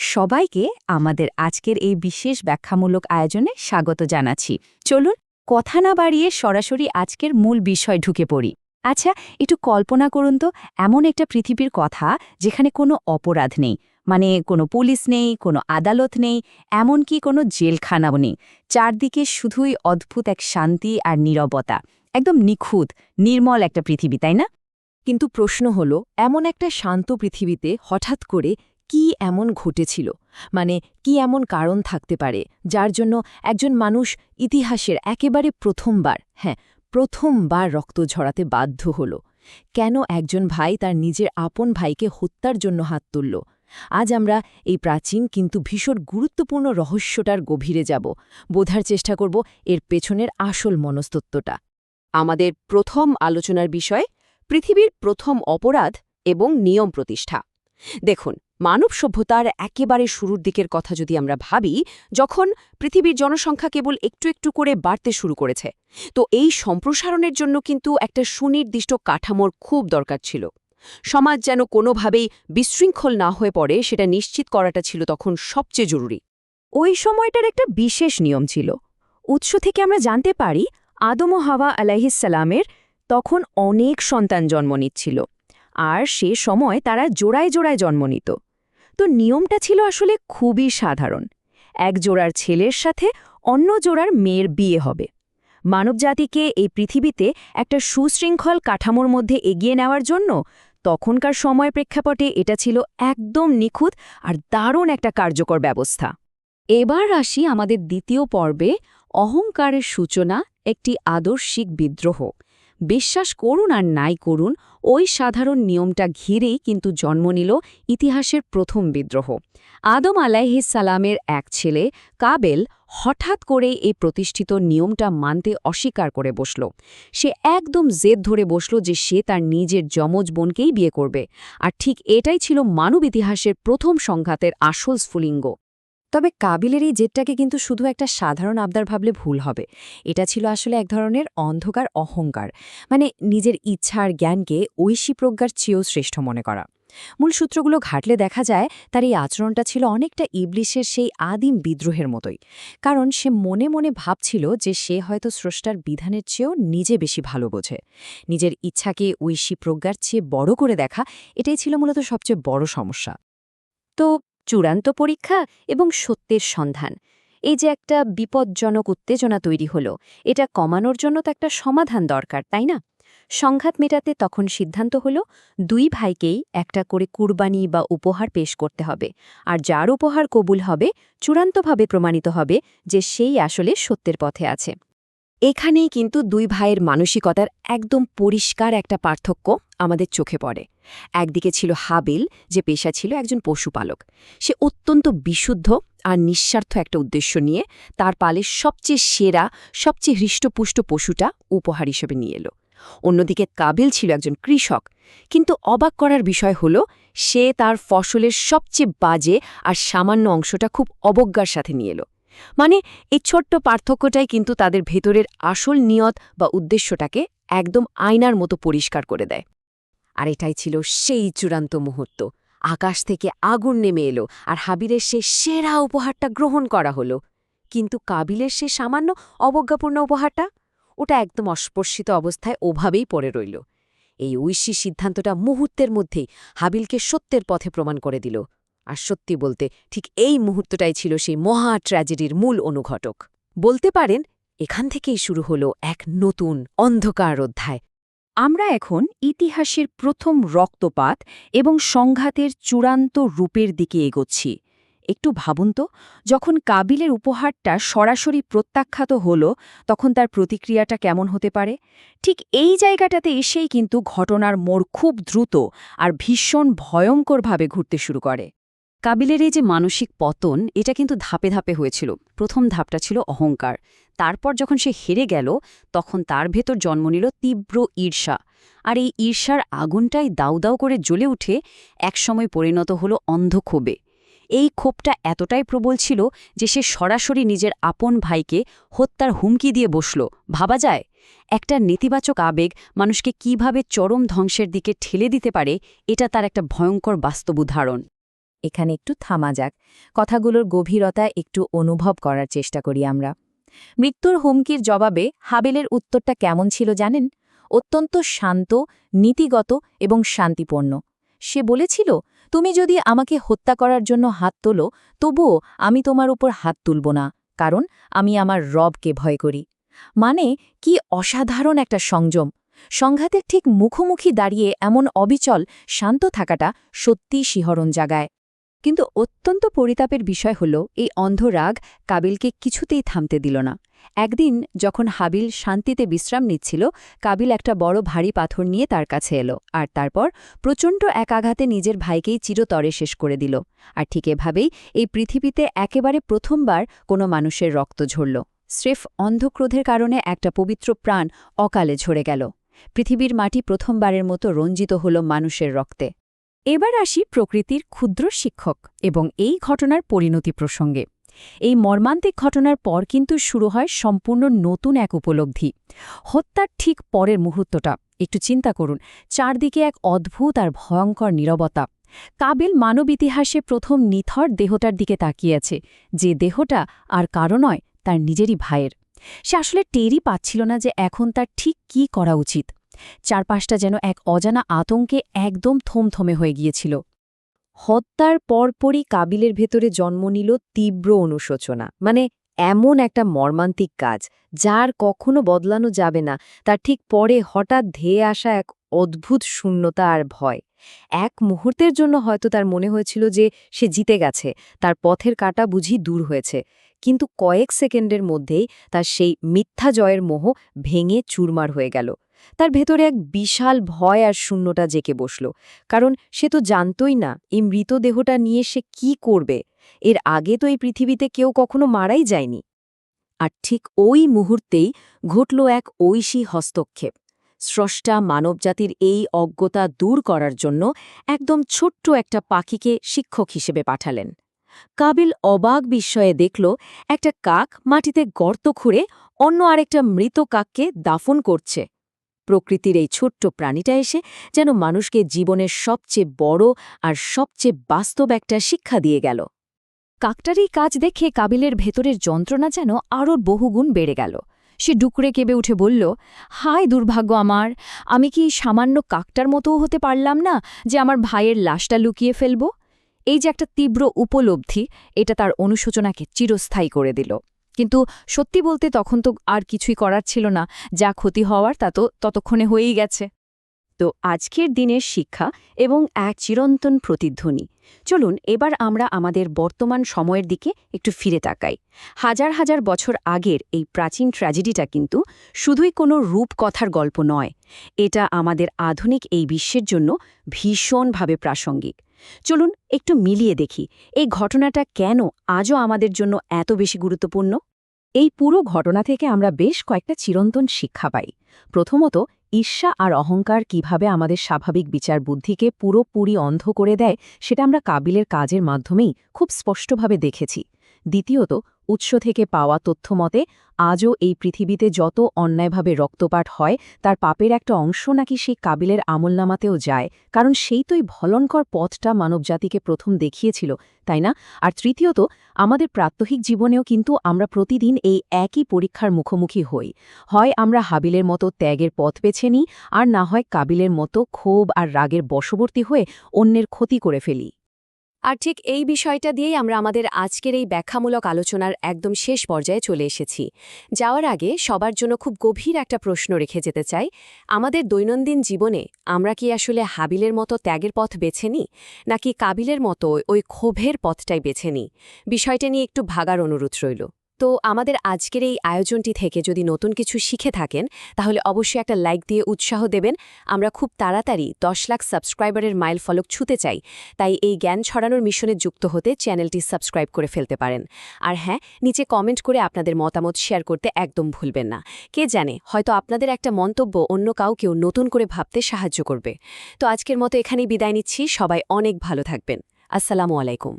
সবাইকে আমাদের আজকের এই বিশেষ ব্যাখ্যামূলক আয়োজনে স্বাগত জানাচ্ছি। চলুন কথা না বাড়িয়ে সরাসরি আজকের মূল বিষয় ঢুকে পড়ি। আচ্ছা, একটু কল্পনা করুন তো, এমন একটা পৃথিবীর কথা যেখানে কোনো অপরাধ নেই, মানে কোনো পুলিশ নেই, কোনো আদালত নেই, এমনকি কোনো জেলখানাও নেই। চারদিকে শুধুই অদ্ভুত এক শান্তি আর নীরবতা। একদম নিখুঁত, নির্মল একটা পৃথিবী, তাই না? কিন্তু প্রশ্ন হল, এমন একটা শান্ত পৃথিবীতে হঠাৎ করে কি এমন ঘটেছিল? মানে কি এমন কারণ থাকতে পারে যার জন্য একজন মানুষ ইতিহাসের একেবারে প্রথমবার রক্ত ঝরাতে বাধ্য হল? কেন একজন ভাই তার নিজের আপন ভাইকে হত্যার জন্য হাত তুলল? আজ আমরা এই প্রাচীন কিন্তু ভীষণ গুরুত্বপূর্ণ রহস্যটার গভীরে যাব, বোঝার চেষ্টা করব এর পেছনের আসল মনস্তত্ত্বটা। আমাদের প্রথম আলোচনার বিষয় পৃথিবীর প্রথম অপরাধ এবং নিয়ম প্রতিষ্ঠা। দেখুন, মানব সভ্যতার একেবারে শুরুর দিকের কথা যদি আমরা ভাবি, যখন পৃথিবীর জনসংখ্যা কেবল একটু একটু করে বাড়তে শুরু করেছে, তো এই সম্প্রসারণের জন্য কিন্তু একটা সুনির্দিষ্ট কাঠামোর খুব দরকার ছিল। সমাজ যেন কোনোভাবেই বিশৃঙ্খল না হয়ে পড়ে সেটা নিশ্চিত করাটা ছিল তখন সবচেয়ে জরুরি। ওই সময়টার একটা বিশেষ নিয়ম ছিল। উৎস থেকে আমরা জানতে পারি আদম ও হাওয়া আলাইহিসসালামের তখন অনেক সন্তান জন্ম নিচ্ছিল, আর সে সময় তারা জোড়ায় জোড়ায় জন্ম নিত। তো নিয়মটা ছিল আসলে খুবই সাধারণ। এক জোড়ার ছেলের সাথে অন্য জোড়ার মেয়ের বিয়ে হবে। মানবজাতিকে এই পৃথিবীতে একটা সুশৃঙ্খল কাঠামোর মধ্যে এগিয়ে নেওয়ার জন্য তখনকার সময় প্রেক্ষাপটে এটা ছিল একদম নিখুঁত আর দারুণ একটা কার্যকর ব্যবস্থা। এবার আসি আমাদের দ্বিতীয় পর্বে, অহংকারের সূচনা, একটি আদর্শিক বিদ্রোহ। বিশ্বাস করুন আর নাই করুন, ওই সাধারণ নিয়মটা ঘিরেই কিন্তু জন্ম নিল ইতিহাসের প্রথম বিদ্রোহ। আদম আলাইহিসসালামের এক ছেলে কাবেল হঠাৎ করেই এই প্রতিষ্ঠিত নিয়মটা মানতে অস্বীকার করে বসল। সে একদম জেদ ধরে বসল যে সে তার নিজের যমজ বোনকেই বিয়ে করবে। আর ঠিক এটাই ছিল মানব ইতিহাসের প্রথম সংঘাতের আসল স্ফুলিঙ্গ। তবে কাবিলের এই জেদটাকে কিন্তু শুধু একটা সাধারণ আবদার ভাবলে ভুল হবে। এটা ছিল আসলে এক ধরনের অন্ধকার অহংকার, মানে নিজের ইচ্ছা আর জ্ঞানকে ঐশী প্রজ্ঞার চেয়েও শ্রেষ্ঠ মনে করা। মূল সূত্রগুলো ঘাটলে দেখা যায় তার এই আচরণটা ছিল অনেকটা ইবলিশের সেই আদিম বিদ্রোহের মতোই। কারণ সে মনে মনে ভাবছিল যে সে হয়তো স্রষ্টার বিধানের চেয়েও নিজে বেশি ভালো বোঝে। নিজের ইচ্ছাকে ঐশী প্রজ্ঞার চেয়ে বড় করে দেখা, এটাই ছিল মূলত সবচেয়ে বড় সমস্যা। তো চূড়ান্ত পরীক্ষা এবং সত্যের সন্ধান, এই যে একটা বিপজ্জনক উত্তেজনা তৈরি হলো, এটা কমানোর জন্য তো একটা সমাধান দরকার, তাই না? সংঘাত মেটাতে তখন সিদ্ধান্ত হলো দুই ভাইকেই একটা করে কুরবানি বা উপহার পেশ করতে হবে, আর যার উপহার কবুল হবে চূড়ান্তভাবে প্রমাণিত হবে যে সেই আসলে সত্যের পথে আছে। এখানেই কিন্তু দুই ভাইয়ের মানসিকতার একদম পরিষ্কার একটা পার্থক্য আমাদের চোখে পড়ে। একদিকে ছিল হাবিল, যে পেশা ছিল একজন পশুপালক। সে অত্যন্ত বিশুদ্ধ আর নিঃস্বার্থ একটা উদ্দেশ্য নিয়ে তার পালের সবচেয়ে সেরা, সবচেয়ে হৃষ্টপুষ্ট পশুটা উপহার হিসেবে নিয়ে এলো। অন্যদিকে কাবিল ছিল একজন কৃষক, কিন্তু অবাক করার বিষয় হল সে তার ফসলের সবচেয়ে বাজে আর সামান্য অংশটা খুব অবজ্ঞার সাথে নিয়ে এলো। মানে এই ছোট্ট পার্থক্যটাই কিন্তু তাদের ভেতরের আসল নিয়ত বা উদ্দেশ্যটাকে একদম আয়নার মতো পরিষ্কার করে দেয়। আর এটাই ছিল সেই চূড়ান্ত মুহূর্ত। আকাশ থেকে আগুন নেমে এলো আর হাবিলের সে সেরা উপহারটা গ্রহণ করা হলো। কিন্তু কাবিলের সে সামান্য অবজ্ঞাপূর্ণ উপহারটা, ওটা একদম অস্পর্শিত অবস্থায় ওভাবেই পড়ে রইল। এই ঐশী সিদ্ধান্তটা মুহূর্তের মধ্যেই হাবিলকে সত্যের পথে প্রমাণ করে দিল। আর সত্যি বলতে ঠিক এই মুহূর্তটাই ছিল সেই মহা ট্র্যাজেডির মূল অনুঘটক। বলতে পারেন এখান থেকেই শুরু হলো এক নতুন অন্ধকার অধ্যায়। আমরা এখন ইতিহাসের প্রথম রক্তপাত এবং সংঘাতের চূড়ান্ত রূপের দিকে এগোচ্ছি। একটু ভাবুন তো, যখন কাবিলের উপহারটা সরাসরি প্রত্যাখ্যাত হল, তখন তার প্রতিক্রিয়াটা কেমন হতে পারে? ঠিক এই জায়গাটাতে এসেই কিন্তু ঘটনার মোড় খুব দ্রুত আর ভীষণ ভয়ঙ্করভাবে ঘুরতে শুরু করে। কাবিলের এই যে মানসিক পতন, এটা কিন্তু ধাপে ধাপে হয়েছিল। প্রথম ধাপটা ছিল অহংকার। তারপর যখন সে হেরে গেল, তখন তার ভেতর জন্ম নিল তীব্র ঈর্ষা। আর এই ঈর্ষার আগুনটাই দাউ দাউ করে জ্বলে উঠে একসময় পরিণত হল অন্ধক্ষোভে। এই ক্ষোভটা এতটাই প্রবল ছিল যে সে সরাসরি নিজের আপন ভাইকে হত্যার হুমকি দিয়ে বসল। ভাবা যায়, একটা নেতিবাচক আবেগ মানুষকে কিভাবে চরম ধ্বংসের দিকে ঠেলে দিতে পারে, এটা তার একটা ভয়ঙ্কর বাস্তব উদাহরণ। এখানে একটু থামা যাক, কথাগুলোর গভীরতা একটু অনুভব করার চেষ্টা করি আমরা। মৃত্যুর হুমকির জবাবে হাবেলের উত্তরটা কেমন ছিল জানেন? অত্যন্ত শান্ত, নীতিগত এবং শান্তিপূর্ণ। সে বলেছিল, তুমি যদি আমাকে হত্যা করার জন্য হাত তোলো, তবুও আমি তোমার উপর হাত তুলব না, কারণ আমি আমার রবকে ভয় করি। মানে কি অসাধারণ একটা সংযম! সংঘাতের ঠিক মুখোমুখি দাঁড়িয়ে এমন অবিচল, শান্ত থাকাটা সত্যিই শিহরণ জাগায়। কিন্তু অত্যন্ত পরিতাপের বিষয় হল এই অন্ধ রাগ কাবিলকে কিছুতেই থামতে দিল না। একদিন যখন হাবিল শান্তিতে বিশ্রাম নিচ্ছিল, কাবিল একটা বড় ভারী পাথর নিয়ে তার কাছে এলো, আর তারপর প্রচণ্ড এক আঘাতে নিজের ভাইকেই চিরতরে শেষ করে দিল। আর ঠিক এভাবেই এই পৃথিবীতে একেবারে প্রথমবার কোনো মানুষের রক্ত ঝরল। স্রেফ অন্ধক্রোধের কারণে একটা পবিত্র প্রাণ অকালে ঝরে গেল। পৃথিবীর মাটি প্রথমবারের মতো রঞ্জিত হল মানুষের রক্তে। এবার আসি প্রকৃতির ক্ষুদ্র শিক্ষক এবং এই ঘটনার পরিণতি প্রসঙ্গে। এই মর্মান্তিক ঘটনার পর কিন্তু শুরু হয় সম্পূর্ণ নতুন এক উপলব্ধি। হত্যার ঠিক পরের মুহূর্তটা একটু চিন্তা করুন, চারদিকে এক অদ্ভুত আর ভয়ঙ্কর নীরবতা। কাবিল মানব ইতিহাসে প্রথম নিথর দেহটার দিকে তাকিয়েছে, যে দেহটা আর কারো নয়, তার নিজেরই ভাইয়ের। সে আসলে টেরই পাচ্ছিল না যে এখন তার ঠিক কী করা উচিত। চারপাশটা যেন এক অজানা আতঙ্কে একদম থমথমে হয়ে গিয়েছিল। হত্যার পরপরই কাবিলের ভেতরে জন্ম নিল তীব্র অনুশোচনা। মানে এমন একটা মর্মান্তিক কাজ, যার কখনো বদলানো যাবে না, তার ঠিক পরে হঠাৎ ধেয়ে আসা এক অদ্ভুত শূন্যতা আর ভয়। এক মুহূর্তের জন্য হয়তো তার মনে হয়েছিল যে সে জিতে গেছে, তার পথের কাঁটা বুঝি দূর হয়েছে। কিন্তু কয়েক সেকেন্ডের মধ্যেই তার সেই মিথ্যা জয়ের মোহ ভেঙে চুরমার হয়ে গেল। তার ভেতরে এক বিশাল ভয় আর শূন্যতা জেঁকে বসল, কারণ সে তো জানতই না এই মৃতদেহটা নিয়ে সে কি করবে। এর আগে তো এই পৃথিবীতে কেউ কখনো মারাই যায়নি। আর ঠিক ওই মুহূর্তেই ঘটল এক ঐশী হস্তক্ষেপ। স্রষ্টা মানবজাতির এই অজ্ঞতা দূর করার জন্য একদম ছোট্ট একটা পাখিকে শিক্ষক হিসেবে পাঠালেন। কাবিল অবাক বিস্ময়ে দেখল একটা কাক মাটিতে গর্ত খুঁড়ে অন্য আরেকটা মৃত কাককে দাফন করছে। প্রকৃতির এই ছোট্ট প্রাণীটা এসে যেন মানুষকে জীবনের সবচেয়ে বড় আর সবচেয়ে বাস্তব একটা শিক্ষা দিয়ে গেল। কাকটার এই কাজ দেখে কাবিলের ভেতরের যন্ত্রণা যেন আরও বহুগুণ বেড়ে গেল। সে ডুকরে কেঁপে উঠে বলল, হায় দুর্ভাগ্য আমার! আমি কি সামান্য কাকটার মতোও হতে পারলাম না যে আমার ভাইয়ের লাশটা লুকিয়ে ফেলব? এই যে একটা তীব্র উপলব্ধি, এটা তার অনুশোচনাকে চিরস্থায়ী করে দিল। কিন্তু সত্যি বলতে তখন তো আর কিছুই করার ছিল না, যা ক্ষতি হওয়ার তা তো ততক্ষণে হয়েই গেছে। তো আজকের দিনের শিক্ষা এবং এক চিরন্তন প্রতিধ্বনি। চলুন এবার আমরা আমাদের বর্তমান সময়ের দিকে একটু ফিরে তাকাই। হাজার হাজার বছর আগের এই প্রাচীন ট্র্যাজেডিটা কিন্তু শুধুই কোনো রূপকথার গল্প নয়, এটা আমাদের আধুনিক এই বিশ্বের জন্য ভীষণভাবে প্রাসঙ্গিক। চলুন একটু মিলিয়ে দেখি এই ঘটনাটা কেন আজও আমাদের জন্য এত বেশি গুরুত্বপূর্ণ। এই পুরো ঘটনা থেকে আমরা বেশ কয়েকটা চিরন্তন শিক্ষা পাই। প্রথমত, ঈর্ষা আর অহংকার কিভাবে আমাদের স্বাভাবিক বিচার বুদ্ধিকে পুরোপুরি অন্ধ করে দেয়, সেটা আমরা কাবিলের কাজের মাধ্যমেই খুব স্পষ্টভাবে দেখেছি। দ্বিতীয়ত, উৎস থেকে পাওয়া তথ্য মতে আজও এই পৃথিবীতে যত অন্যায়ভাবে রক্তপাত হয়, তার পাপের একটা অংশ নাকি সেই কাবিলের আমলনামাতেও যায়, কারণ সেই তো এই ভয়ঙ্কর পথটা মানবজাতিকে প্রথম দেখিয়েছিল, তাই না? আর তৃতীয়ত, আমাদের প্রাত্যহিক জীবনেও কিন্তু আমরা প্রতিদিন এই একই পরীক্ষার মুখোমুখি হই। হয় আমরা হাবিলের মতো ত্যাগের পথ বেছে নিই, আর না হয় কাবিলের মতো ক্ষোভ আর রাগের বশবর্তী হয়ে অন্যের ক্ষতি করে ফেলি। আর ঠিক এই বিষয়টা দিয়েই আমরা আমাদের আজকের এই ব্যাখ্যামূলক আলোচনার একদম শেষ পর্যায়ে চলে এসেছি। যাওয়ার আগে সবার জন্য খুব গভীর একটা প্রশ্ন রেখে যেতে চাই। আমাদের দৈনন্দিন জীবনে আমরা কি আসলে হাবিলের মতো ত্যাগের পথ বেছে নিই, নাকি কাবিলের মতো ওই ক্ষোভের পথটাই বেছে নিই? বিষয়টা নিয়ে একটু ভাগার অনুরোধ রইল। তো আমাদের আজকের এই আয়োজনটি থেকে যদি নতুন কিছু শিখে থাকেন, তাহলে অবশ্যই একটা লাইক দিয়ে উৎসাহ দেবেন। আমরা খুব তাড়াতাড়ি 10 লাখ সাবস্ক্রাইবারের মাইল ফলক ছুঁতে চাই, তাই এই জ্ঞান ছড়ানোর মিশনে যুক্ত হতে চ্যানেলটি সাবস্ক্রাইব করে ফেলতে পারেন। আর হ্যাঁ, নিচে কমেন্ট করে আপনাদের মতামত শেয়ার করতে একদম ভুলবেন না। কে জানে, হয়তো আপনাদের একটা মন্তব্য অন্য কাউকেও নতুন করে ভাবতে সাহায্য করবে। তো আজকের মতো এখানেই বিদায় নিচ্ছি। সবাই অনেক ভালো থাকবেন। আসসালামু আলাইকুম।